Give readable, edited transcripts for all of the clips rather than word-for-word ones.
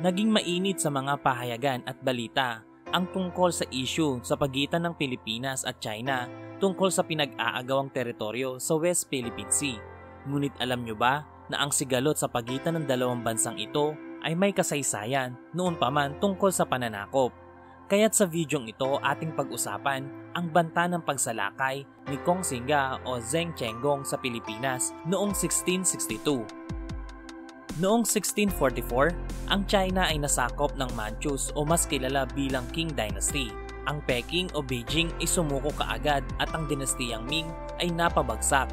Naging mainit sa mga pahayagan at balita ang tungkol sa issue sa pagitan ng Pilipinas at China tungkol sa pinag-aagawang teritoryo sa West Philippine Sea. Ngunit alam nyo ba na ang sigalot sa pagitan ng dalawang bansang ito ay may kasaysayan noon pa man tungkol sa pananakop? Kaya't sa videong ito ating pag-usapan ang banta ng pagsalakay ni Kong Xingga o Zheng Chenggong sa Pilipinas noong 1662. Noong 1644, ang China ay nasakop ng Manchus o mas kilala bilang Qing Dynasty. Ang Peking o Beijing ay sumuko kaagad at ang dinastiyang Ming ay napabagsak.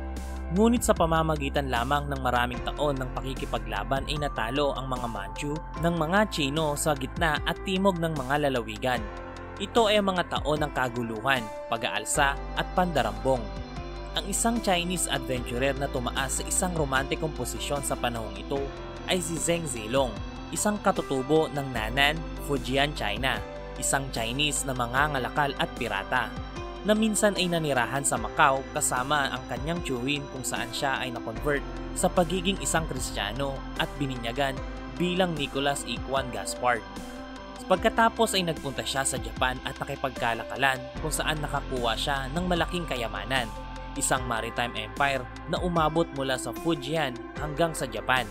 Ngunit sa pamamagitan lamang ng maraming taon ng pakikipaglaban ay natalo ang mga Manchu ng mga Chino sa gitna at timog ng mga lalawigan. Ito ay mga taon ng kaguluhan, pag-aalsa at pandarambong. Ang isang Chinese adventurer na tumaas sa isang romantikong posisyon sa panahong ito ay si Zheng Zilong, isang katutubo ng Nan'an, Fujian, China, isang Chinese na mangangalakal at pirata, na minsan ay nanirahan sa Macau kasama ang kanyang tiyuhin kung saan siya ay na-convert sa pagiging isang Kristiyano at bininyagan bilang Nicolas Iquan Gaspard. Pagkatapos ay nagpunta siya sa Japan at nakipagkalakalan kung saan nakakuha siya ng malaking kayamanan, isang maritime empire na umabot mula sa Fujian hanggang sa Japan.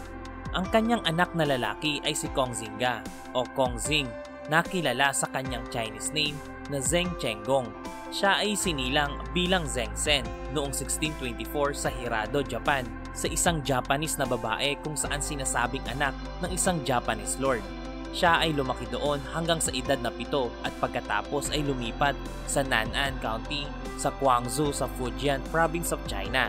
Ang kanyang anak na lalaki ay si Kong Xingga o Kong Xing, na kilala sa kanyang Chinese name na Zheng Chenggong. Siya ay sinilang bilang Zheng Sen noong 1624 sa Hirado, Japan sa isang Japanese na babae kung saan sinasabing anak ng isang Japanese lord. Siya ay lumaki doon hanggang sa edad na 7 at pagkatapos ay lumipat sa Nan'an County sa Guangzhou sa Fujian Province of China.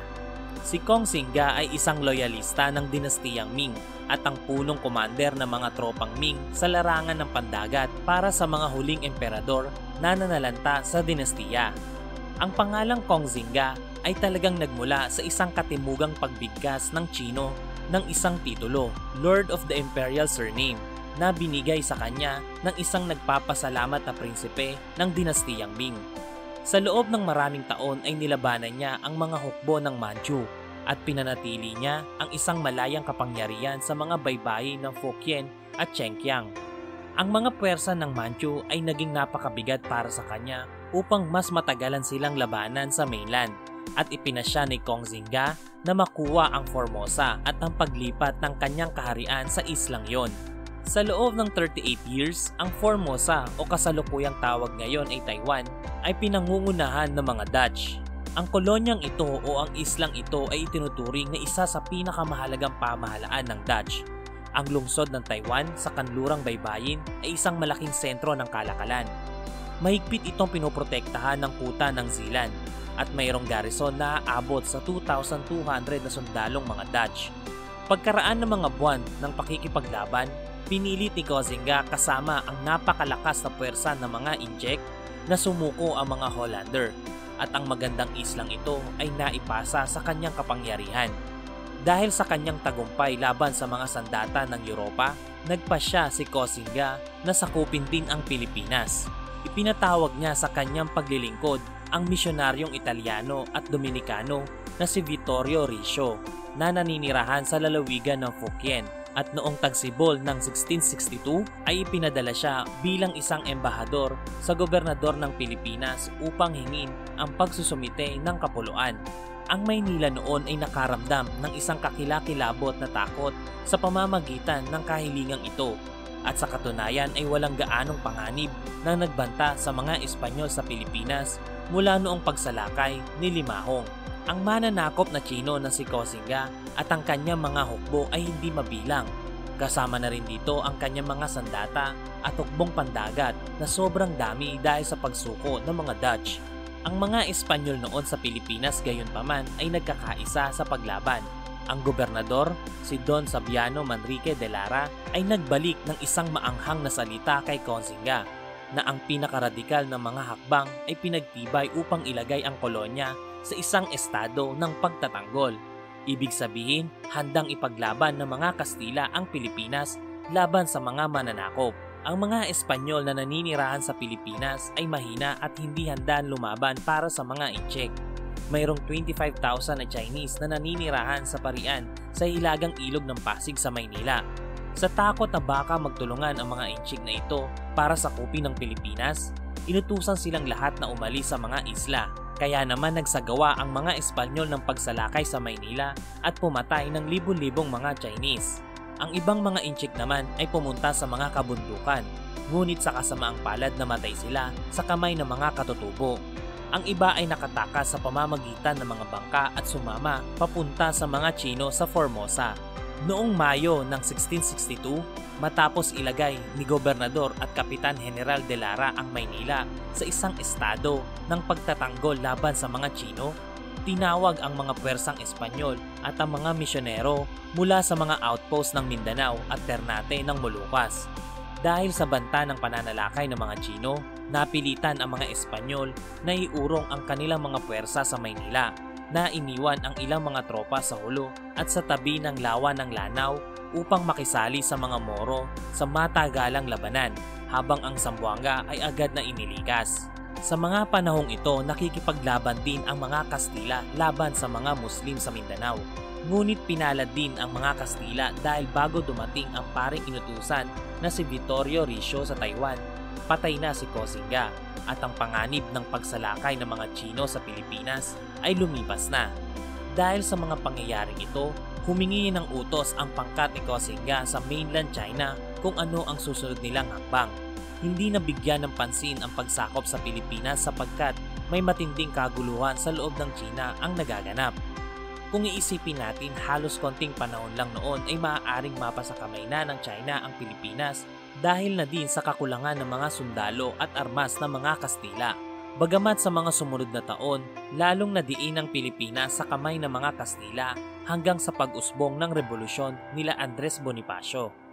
Si Kong Xingga ay isang loyalista ng dinastiyang Ming at ang punong commander ng mga tropang Ming sa larangan ng pandagat para sa mga huling emperador na nanalanta sa dinastiya. Ang pangalang Kong Xingga ay talagang nagmula sa isang katimugang pagbigkas ng Chino ng isang titulo, Lord of the Imperial Surname, na binigay sa kanya ng isang nagpapasalamat na prinsipe ng dinastiyang Ming. Sa loob ng maraming taon ay nilabanan niya ang mga hukbo ng Manchu at pinanatili niya ang isang malayang kapangyarihan sa mga baybayin ng Fukien at Chengqiang. Ang mga puwersa ng Manchu ay naging napakabigat para sa kanya upang mas matagalan silang labanan sa mainland at ipinasya ni Kong Xingga na makuha ang Formosa at ang paglipat ng kanyang kaharian sa islang yon. Sa loob ng 38 years, ang Formosa o kasalukuyang tawag ngayon ay Taiwan ay pinangungunahan ng mga Dutch. Ang kolonyang ito o ang islang ito ay itinuturing na isa sa pinakamahalagang pamahalaan ng Dutch. Ang lungsod ng Taiwan sa kanlurang baybayin ay isang malaking sentro ng kalakalan. Mahigpit itong pinoprotektahan ng kuta ng Zealand at mayroong garrison na aabot sa 2,200 na sundalong mga Dutch. Pagkaraan ng mga buwan ng pakikipaglaban, pinilit ni Kong Xingga kasama ang napakalakas na puwersa ng mga Injek na sumuko ang mga Hollander at ang magandang islang ito ay naipasa sa kanyang kapangyarihan. Dahil sa kanyang tagumpay laban sa mga sandata ng Europa, nagpasya si Kong Xingga na sakupin din ang Pilipinas. Ipinatawag niya sa kanyang paglilingkod ang misyonaryong Italiano at Dominikano na si Vittorio Riccio na naninirahan sa lalawigan ng Fukien. At noong tagsibol ng 1662 ay ipinadala siya bilang isang embahador sa gobernador ng Pilipinas upang hingin ang pagsusumite ng kapuluan. Ang Maynila noon ay nakaramdam ng isang kakilakilabot na takot sa pamamagitan ng kahilingang ito at sa katunayan ay walang gaanong panganib na nagbanta sa mga Espanyol sa Pilipinas mula noong pagsalakay ni Limahong. Ang mananakop na Chino na si Kong Xingga at ang kanyang mga hukbo ay hindi mabilang. Kasama na rin dito ang kanyang mga sandata at hukbong pandagat na sobrang dami dahil sa pagsuko ng mga Dutch. Ang mga Espanyol noon sa Pilipinas gayunpaman ay nagkakaisa sa paglaban. Ang gobernador, si Don Sabiano Manrique de Lara, ay nagbalik ng isang maanghang na salita kay Kong Xingga na ang pinakaradikal na mga hakbang ay pinagtibay upang ilagay ang kolonya sa isang estado ng pagtatanggol. Ibig sabihin, handang ipaglaban ng mga Kastila ang Pilipinas laban sa mga mananakop. Ang mga Espanyol na naninirahan sa Pilipinas ay mahina at hindi handang lumaban para sa mga Injek. Mayroong 25,000 na Chinese na naninirahan sa parian sa hilagang ilog ng Pasig sa Maynila. Sa takot na baka magtulungan ang mga Inchik na ito para sakupin ng Pilipinas, inutusan silang lahat na umalis sa mga isla. Kaya naman nagsagawa ang mga Espanyol ng pagsalakay sa Maynila at pumatay ng libu-libong mga Chinese. Ang ibang mga Inchik naman ay pumunta sa mga kabundukan, ngunit sa kasamaang palad namatay sila sa kamay ng mga katutubo. Ang iba ay nakatakas sa pamamagitan ng mga bangka at sumama papunta sa mga Chino sa Formosa. Noong Mayo ng 1662, matapos ilagay ni Gobernador at Kapitan General de Lara ang Maynila sa isang estado ng pagtatanggol laban sa mga Chino, tinawag ang mga puwersang Espanyol at ang mga misyonero mula sa mga outpost ng Mindanao at Ternate ng Molucas. Dahil sa banta ng pananalakay ng mga Chino, napilitan ang mga Espanyol na iurong ang kanilang mga puwersa sa Maynila, na iniwan ang ilang mga tropa sa hulo at sa tabi ng lawa ng Lanao upang makisali sa mga Moro sa matagalang labanan, habang ang Zamboanga ay agad na inilikas. Sa mga panahong ito, nakikipaglaban din ang mga Kastila laban sa mga Muslim sa Mindanao. Ngunit pinalad din ang mga Kastila dahil bago dumating ang paring inutusan na si Vittorio Riccio sa Taiwan, patay na si Koxinga at ang panganib ng pagsalakay ng mga Chino sa Pilipinas ay lumipas na. Dahil sa mga pangyayaring ito, humingi ng utos ang pangkat ni Koxinga sa mainland China kung ano ang susunod nilang hakbang. Hindi nabigyan ng pansin ang pagsakop sa Pilipinas sapagkat may matinding kaguluhan sa loob ng China ang nagaganap. Kung iisipin natin, halos konting panahon lang noon ay maaaring mapasa kamay na ng China ang Pilipinas dahil na din sa kakulangan ng mga sundalo at armas ng mga Kastila. Bagamat sa mga sumunod na taon, lalong nadiin ang Pilipinas sa kamay ng mga Kastila hanggang sa pag-usbong ng revolusyon nila Andres Bonifacio.